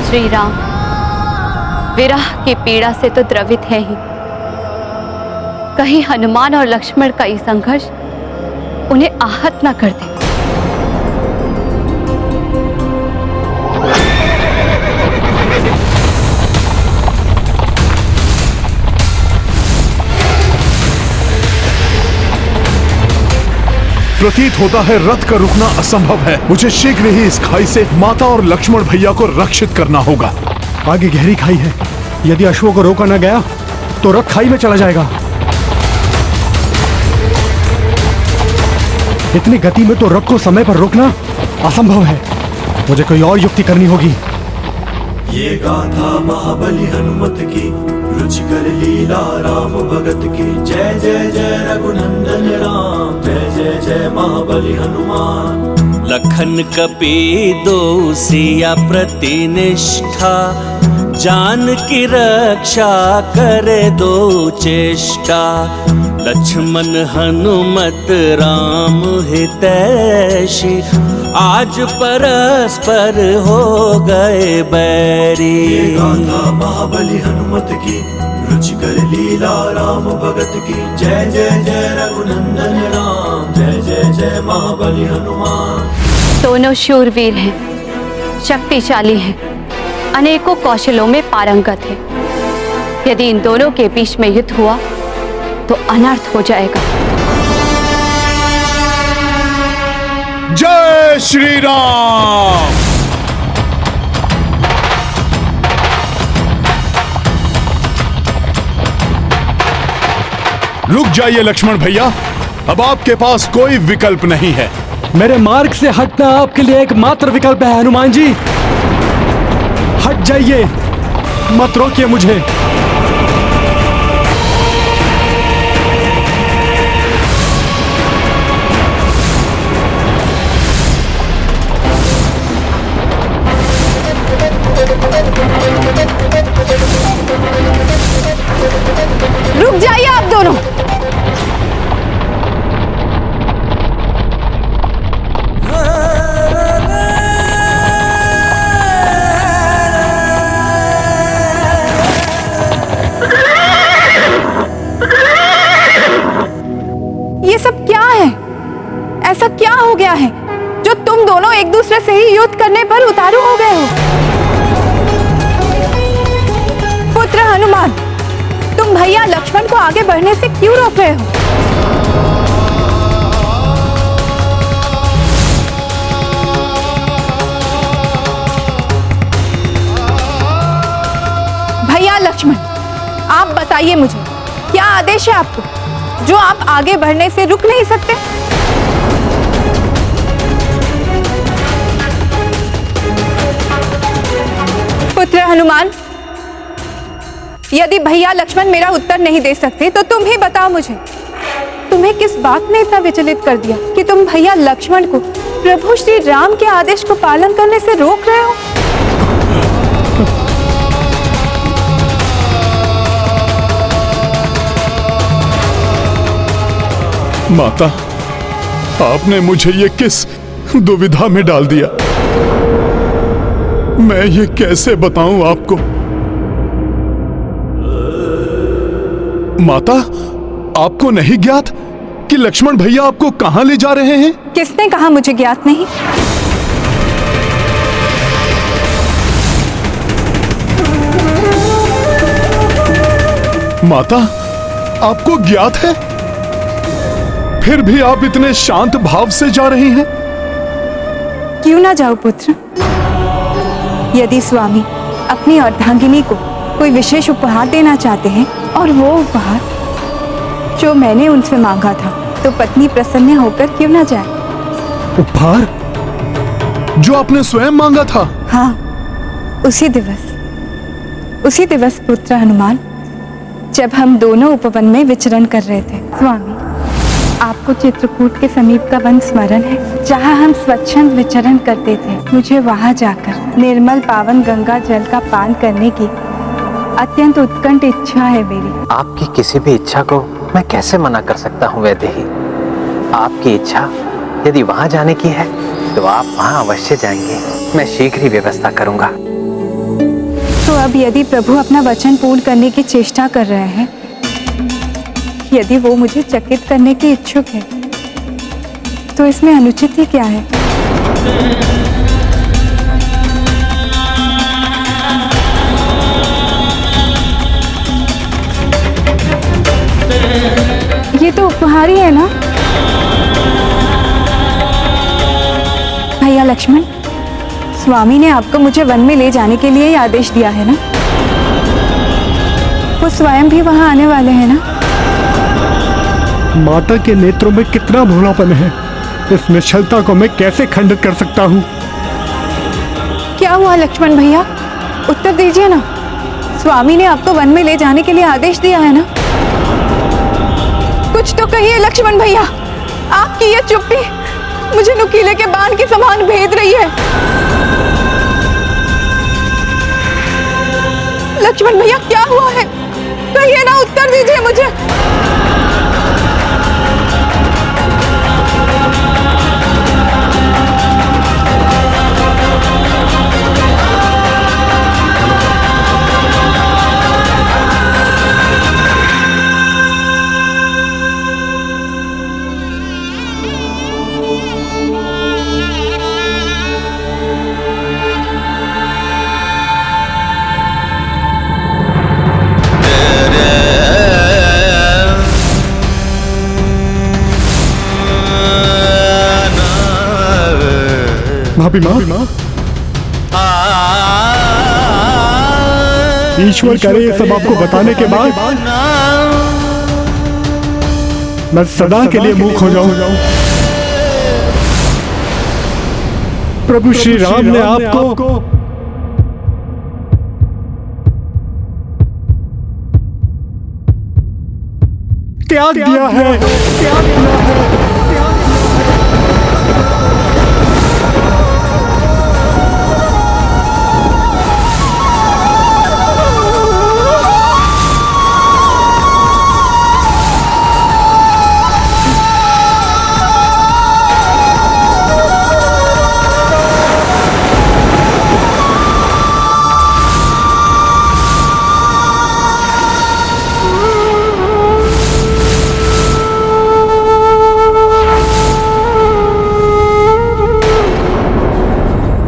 श्री राम विरह की पीड़ा से तो द्रवित है ही, कहीं हनुमान और लक्ष्मण का ये संघर्ष उन्हें आहत न कर दे। प्रतीत होता है रथ का रुकना असंभव है। मुझे शीघ्र ही इस खाई से माता और लक्ष्मण भैया को रक्षित करना होगा। आगे गहरी खाई है, यदि अश्वों को रोका न गया तो रथ खाई में चला जाएगा। इतनी गति में तो रथ को समय पर रोकना असंभव है। मुझे कोई और युक्ति करनी होगी। ये गाथा महाबली हनुमत की, रुचिकर लीला राम भगत की। जय जय जय रघुनंदन राम, जय जय जय महाबली हनुमान। लखन कपी दो सिया प्रतिनिष्ठा, जान की रक्षा करे दो चेष्टा। लक्ष्मण हनुमत राम हितैषी, आज परस्पर हो गए बैरी। ये गाथा महाबली हनुमत की, रुचिकर लीला राम भगत की। जय जय जय रघुनंदन राम, जय जय जय महाबली हनुमान। दोनों शूरवीर हैं, शक्तिशाली हैं, अनेकों कौशलों में पारंगत हैं। यदि इन दोनों के बीच में युद्ध हुआ तो अनर्थ हो जाएगा। जय श्री राम। रुक जाइए लक्ष्मण भैया, अब आपके पास कोई विकल्प नहीं है। मेरे मार्ग से हटना आपके लिए एकमात्र विकल्प है हनुमान जी। हट जाइए, मत रोकिए मुझे। रुक जाइए आप दोनों। ये सब क्या है? ऐसा क्या हो गया है जो तुम दोनों एक दूसरे से ही युद्ध करने पर उतारू हो गए हो? पुत्र हनुमान, तुम भैया लक्ष्मण को आगे बढ़ने से क्यों रोक रहे हो? भैया लक्ष्मण, आप बताइए मुझे, क्या आदेश है आपको जो आप आगे बढ़ने से रुक नहीं सकते? पुत्र हनुमान, यदि भैया लक्ष्मण मेरा उत्तर नहीं दे सकते तो तुम ही बताओ मुझे, तुम्हें किस बात ने इतना विचलित कर दिया कि तुम भैया लक्ष्मण को प्रभु श्री राम के आदेश को पालन करने से रोक रहे हो? माता, आपने मुझे ये किस दुविधा में डाल दिया। मैं ये कैसे बताऊं आपको। माता, आपको नहीं ज्ञात कि लक्ष्मण भैया आपको कहां ले जा रहे हैं? किसने कहा मुझे ज्ञात नहीं? माता, आपको ज्ञात है, फिर भी आप इतने शांत भाव से जा रही हैं। क्यों ना जाओ पुत्र। यदि स्वामी अपनी अर्धांगिनी को कोई विशेष उपहार देना चाहते हैं और वो उपहार जो मैंने उनसे मांगा था, तो पत्नी प्रसन्न होकर क्यों ना जाए। उपहार जो आपने स्वयं मांगा था? हाँ, उसी दिवस पुत्र हनुमान, जब हम दोनों उपवन में विचरण कर रहे थे। स्वामी, आपको चित्रकूट के समीप का वन स्मरण है, जहाँ हम स्वच्छंद विचरण करते थे। मुझे वहाँ जाकर निर्मल पावन गंगा जल का पान करने की अत्यंत उत्कंठ इच्छा है मेरी। आपकी किसी भी इच्छा को मैं कैसे मना कर सकता हूँ वैदेही। आपकी इच्छा यदि वहाँ जाने की है तो आप वहाँ अवश्य जाएंगे। मैं शीघ्र ही व्यवस्था करूँगा। तो अब यदि प्रभु अपना वचन पूर्ण करने की चेष्टा कर रहे हैं, यदि वो मुझे चकित करने के इच्छुक है, तो इसमें अनुचित ही क्या है। ये तो उपहार ही है ना भैया लक्ष्मण। स्वामी ने आपको मुझे वन में ले जाने के लिए ही आदेश दिया है ना। वो स्वयं भी वहां आने वाले हैं ना। माता के नेत्रों में कितना भोलापन है, इस निश्चलता को मैं कैसे खंडित कर सकता हूँ। क्या हुआ लक्ष्मण भैया, उत्तर दीजिए ना। स्वामी ने आपको वन में ले जाने के लिए आदेश दिया है ना। कुछ तो कहिए लक्ष्मण भैया। आपकी ये चुप्पी मुझे नुकीले के बाण के समान भेद रही है। लक्ष्मण भैया क्या हुआ है, कहिए ना, उत्तर दीजिए मुझे। भाभी माँ, ईश्वर करे ये सब आपको बताने के बाद मैं सदा के लिए मूक हो जाऊं। प्रभु श्री राम ने आपको त्याग दिया है।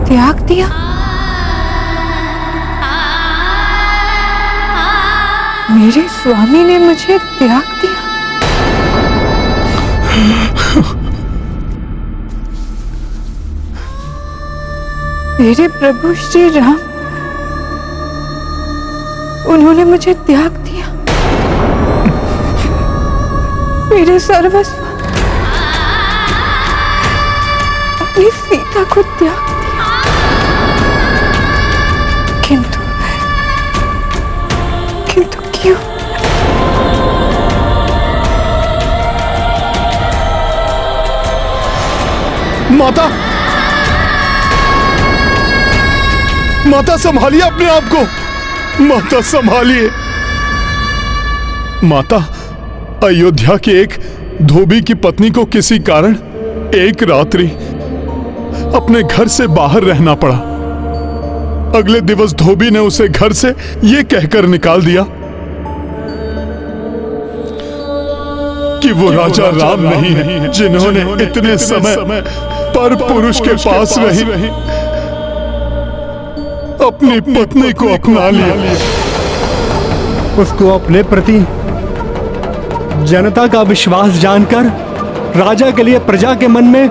त्याग दिया? मेरे स्वामी ने मुझे त्याग दिया? मेरे प्रभु श्री राम, उन्होंने मुझे त्याग दिया। मेरे सर्वस्व, अपनी सीता को त्याग दिया। किंतु क्यों? माता, माता संभालिए अपने आप को। माता संभालिए। माता, अयोध्या की एक धोबी की पत्नी को किसी कारण एक रात्रि अपने घर से बाहर रहना पड़ा। अगले दिवस धोबी ने उसे घर से यह कहकर निकाल दिया कि वो राजा राम नहीं है, जिन्होंने इतने समय पर पुरुष के पास रही अपनी पत्नी को अपना लिया। उसको अपने प्रति जनता का विश्वास जानकर राजा के लिए प्रजा के मन में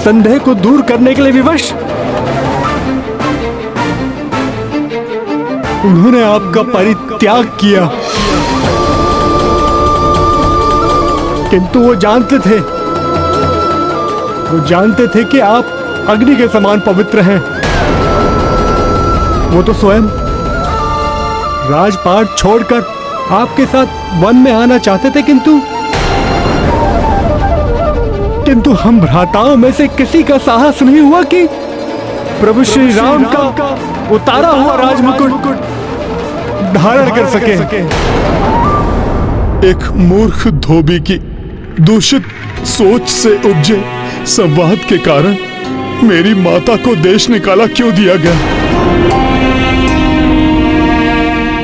संदेह को दूर करने के लिए विवश उन्होंने आपका परित्याग किया, किंतु वो जानते थे कि आप अग्नि के समान पवित्र हैं। वो तो स्वयं राजपाट छोड़कर आपके साथ वन में आना चाहते थे, किंतु हम भ्राताओं में से किसी का साहस नहीं हुआ कि प्रभु श्री राम का उतारा हुआ राजमुकुट धारण कर सके। एक मूर्ख धोबी की दूषित सोच से उपजे संवाद के कारण मेरी माता को देश निकाला क्यों दिया गया?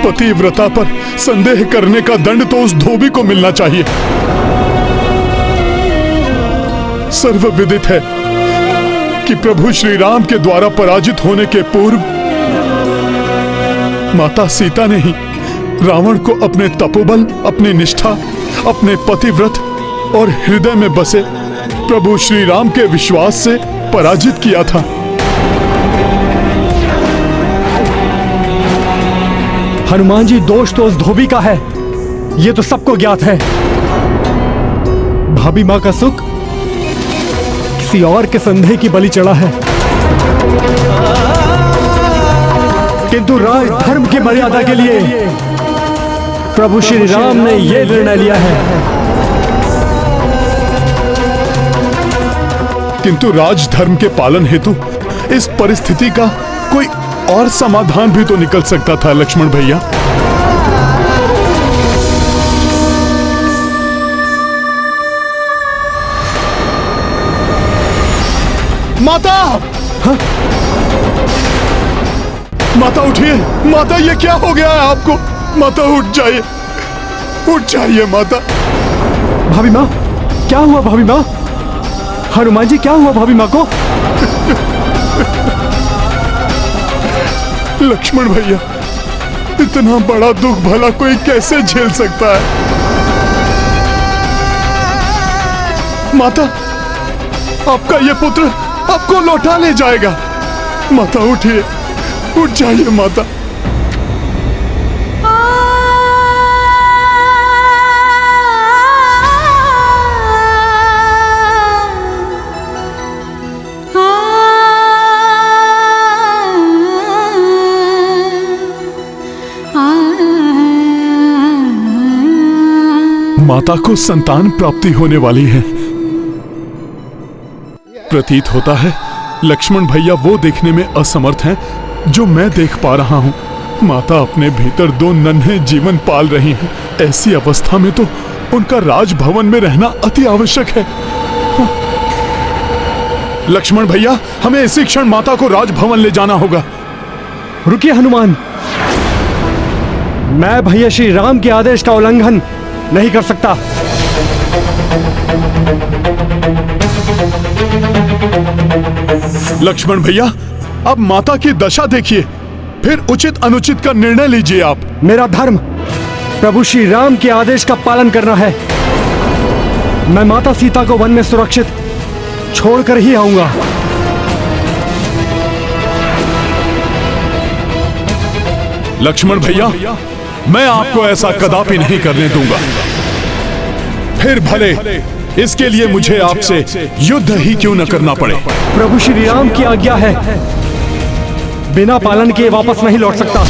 पतिव्रता पर संदेह करने का दंड तो उस धोबी को मिलना चाहिए। सर्वविदित है कि प्रभु श्री राम के द्वारा पराजित होने के पूर्व माता सीता ने ही रावण को अपने तपोबल, अपनी निष्ठा, अपने पतिव्रत और हृदय में बसे प्रभु श्री राम के विश्वास से पराजित किया था। हनुमान जी, दोष तो उस धोबी का है, ये तो सबको ज्ञात है। भाभी माँ का सुख किसी और के संदेह की बलि चढ़ा है, किंतु राज धर्म की मर्यादा के लिए प्रभु श्री राम ने यह निर्णय लिया है। किंतु राजधर्म के पालन हेतु इस परिस्थिति का कोई और समाधान भी तो निकल सकता था लक्ष्मण भैया। माता! हाँ? माता उठिए, माता ये क्या हो गया है आपको? माता उठ जाइए माता। भाभी माँ, क्या हुआ भाभी माँ? हनुमान जी, क्या हुआ भाभी माँ को? लक्ष्मण भैया, इतना बड़ा दुख भला कोई कैसे झेल सकता है? माता, आपका ये पुत्र आपको लौटा ले जाएगा। माता उठिए, उठ जाइए माता। माता को संतान प्राप्ति होने वाली है। प्रतीत होता है लक्ष्मण भैया वो देखने में असमर्थ हैं जो मैं देख पा रहा हूं। माता अपने भीतर दो नन्हे जीवन पाल रही हैं। ऐसी अवस्था में तो उनका राजभवन में रहना अति आवश्यक है। लक्ष्मण भैया, हमें इसी क्षण माता को राजभवन ले जाना होगा। रुकिए हनुमान, मैं भैया श्री राम के आदेश का उल्लंघन नहीं कर सकता। लक्ष्मण भैया, अब माता की दशा देखिए, फिर उचित अनुचित का निर्णय लीजिए आप। मेरा धर्म प्रभु श्री राम के आदेश का पालन करना है। मैं माता सीता को वन में सुरक्षित छोड़कर ही आऊंगा। लक्ष्मण भैया, मैं आपको ऐसा कदापि नहीं करने दूंगा। फिर भले इसके लिए मुझे आपसे युद्ध ही क्यों न करना पड़े। प्रभु श्री राम की आज्ञा है, बिना पालन किए वापस नहीं लौट सकता।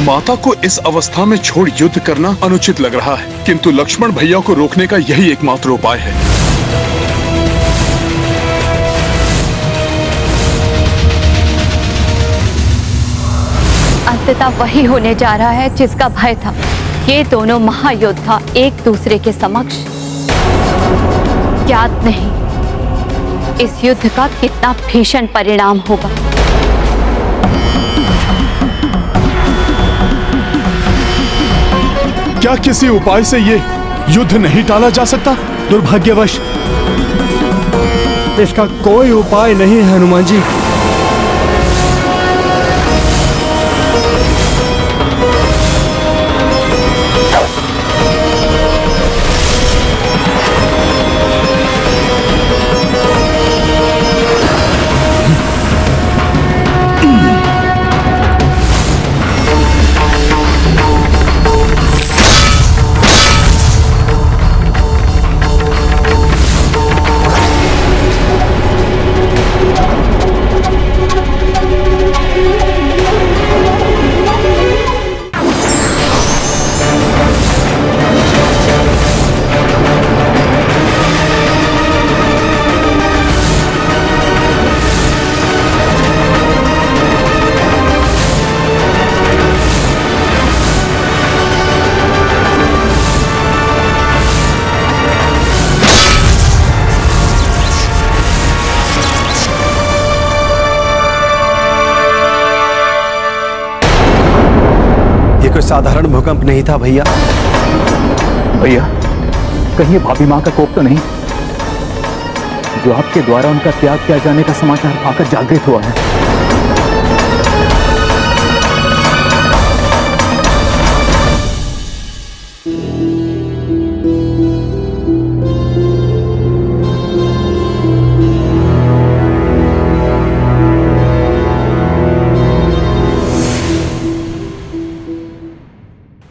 माता को इस अवस्था में छोड़ युद्ध करना अनुचित लग रहा है, किंतु लक्ष्मण भैया को रोकने का यही एकमात्र उपाय है। अंततः वही होने जा रहा है जिसका भय था। ये दोनों महायोद्धा एक दूसरे के समक्ष ज्ञात नहीं इस युद्ध का कितना भीषण परिणाम होगा। क्या किसी उपाय से ये युद्ध नहीं टाला जा सकता? दुर्भाग्यवश इसका कोई उपाय नहीं है हनुमान जी। कोई साधारण भूकंप नहीं था भैया। भैया कहीं ये भाभी माँ का कोप तो नहीं जो आपके द्वारा उनका त्याग किया जाने का समाचार पाकर जागृत हुआ है?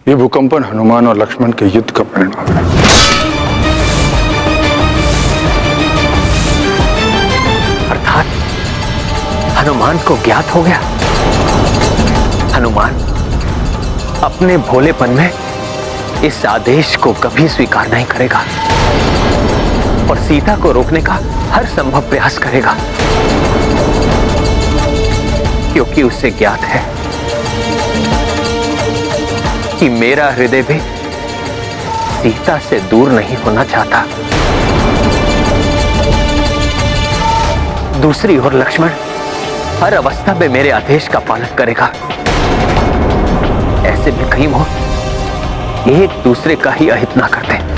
ये भूकंपन हनुमान और लक्ष्मण के युद्ध का परिणाम है। अर्थात हनुमान को ज्ञात हो गया। हनुमान अपने भोलेपन में इस आदेश को कभी स्वीकार नहीं करेगा और सीता को रोकने का हर संभव प्रयास करेगा, क्योंकि उसे ज्ञात है कि मेरा हृदय भी सीता से दूर नहीं होना चाहता। दूसरी ओर लक्ष्मण हर अवस्था में मेरे आदेश का पालन करेगा। ऐसे में कहीं वो एक दूसरे का ही अहित ना करते।